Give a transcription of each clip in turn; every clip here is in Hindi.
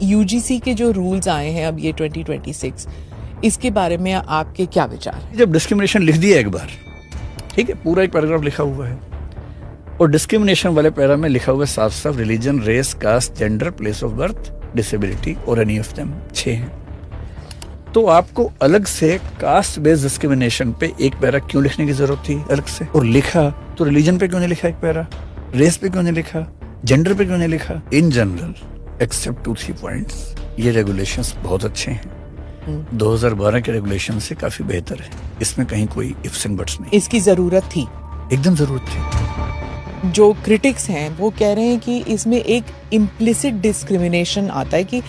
यूजीसी के जो रूल्स आए हैं अब ये 2026, इसके बारे में आपके क्या विचार हैं? जब डिस्क्रिमिनेशन लिख दिया एक बार, ठीक है, पूरा एक पैराग्राफ लिखा हुआ है और डिस्क्रिमिनेशन वाले पैरा में लिखा हुआ है साफ साफ religion, race, caste, gender, place of birth, disability और एनी ऑफ देम 6 हैं। तो आपको अलग से कास्ट बेस्ड डिस्क्रिमिनेशन पे एक पैरा क्यों लिखने की जरूरत थी अलग से? और लिखा तो रिलीजन पे क्यों नहीं लिखा एक पैरा, रेस पे क्यों नहीं लिखा, जेंडर पे क्यों नहीं लिखा? इन जनरल एक्सेप्ट 2-3 पॉइंट्स, ये रेगुलेशंस बहुत अच्छे हैं। 2012 के रेगुलेशन से काफी बेहतर है, इसमें कहीं कोई इफ्स एंड बट्स नहीं। इसकी जरूरत थी, एकदम जरूरत थी। जो क्रिटिक्स हैं वो कह रहे हैं कि इसमें एक इम्प्लिसिट डिस्क्रिमिनेशन आता है कि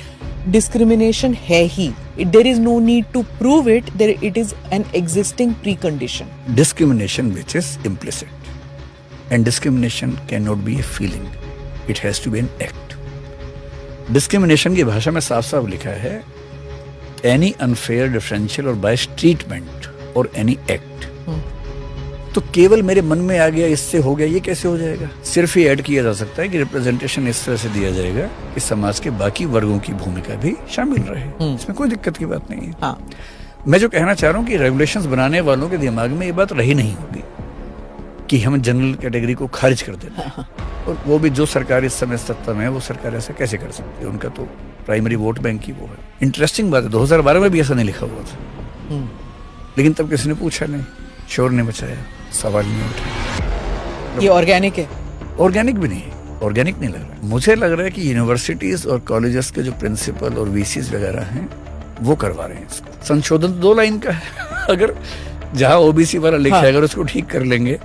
डिस्क्रिमिनेशन है ही, there is no need to prove it, there it is an existing precondition. Discrimination which is implicit and discrimination can not be a feeling, it has to be an act. Discrimination की भाषा में साफ साफ लिखा है एनी अनफेयर, डिफरेंशियल और बायस ट्रीटमेंट और एनी एक्ट। तो केवल मेरे मन में आ गया, इससे हो गया, ये कैसे हो जाएगा? सिर्फ ये ऐड किया जा सकता है कि रिप्रेजेंटेशन इस तरह से दिया जाएगा कि समाज के बाकी वर्गों की भूमिका भी शामिल रहे। इसमें कोई दिक्कत की बात नहीं है। हाँ। मैं जो कहना चाह रहा हूँ कि रेगुलेशंस बनाने वालों के दिमाग में ये बात रही नहीं होगी कि हम जनरल कैटेगरी को खारिज कर देते हैं। और वो भी जो सरकार इस समय सत्ता में है, वो सरकार ऐसा कैसे कर सकती है? उनका तो प्राइमरी वोट बैंक ही वो है। इंटरेस्टिंग बात है, 2012 में भी ऐसा नहीं लिखा हुआ था, लेकिन तब किसी ने पूछा नहीं, शोर नहीं मचाया, सवाल नहीं उठा। ये ऑर्गेनिक है? ऑर्गेनिक भी नहीं है, ऑर्गेनिक नहीं लग रहा। मुझे लग रहा है कि यूनिवर्सिटीज और कॉलेजेस के जो प्रिंसिपल और वीसीज वगैरह हैं वो करवा रहे हैं इसको। संशोधन 2 लाइन का है, अगर जहां ओबीसी वाला लिखा है अगर उसको ठीक कर लेंगे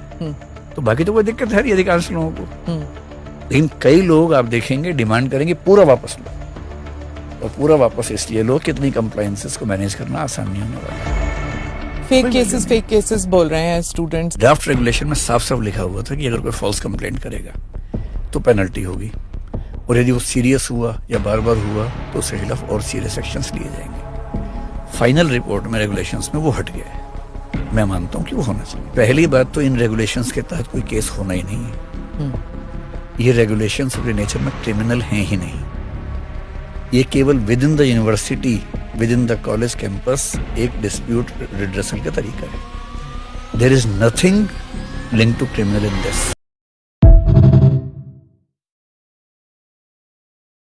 तो बाकी तो कोई दिक्कत है नहीं अधिकांश लोगों को। लेकिन कई लोग आप देखेंगे डिमांड करेंगे पूरा वापस लो, और पूरा वापस इसलिए लो कि इतनी कंप्लायंसेस को मैनेज करना आसान नहीं होने वाला। फेक केसेस बोल रहे हैं स्टूडेंट्स। ड्राफ्ट रेगुलेशन में साफ साफ लिखा हुआ था कि अगर कोई फॉल्स कंप्लेंट करेगा तो पेनल्टी होगी, और यदि वो सीरियस हुआ या बार बार हुआ तो उसके खिलाफ और सीरियस एक्शंस लिए जाएंगे। फाइनल रिपोर्ट में रेगुलेशंस में वो हट गया है। मैं मानता हूं कि वो होना चाहिए। पहली बात तो इन रेगुलेशंस के तहत कोई केस होना ही नहीं है। ये रेगुलेशंस अपने नेचर में क्रिमिनल हैं ही नहीं। ये केवल within the university, within the college campus एक डिस्प्यूट रिड्रेसल का तरीका है। There is nothing link to criminal in this.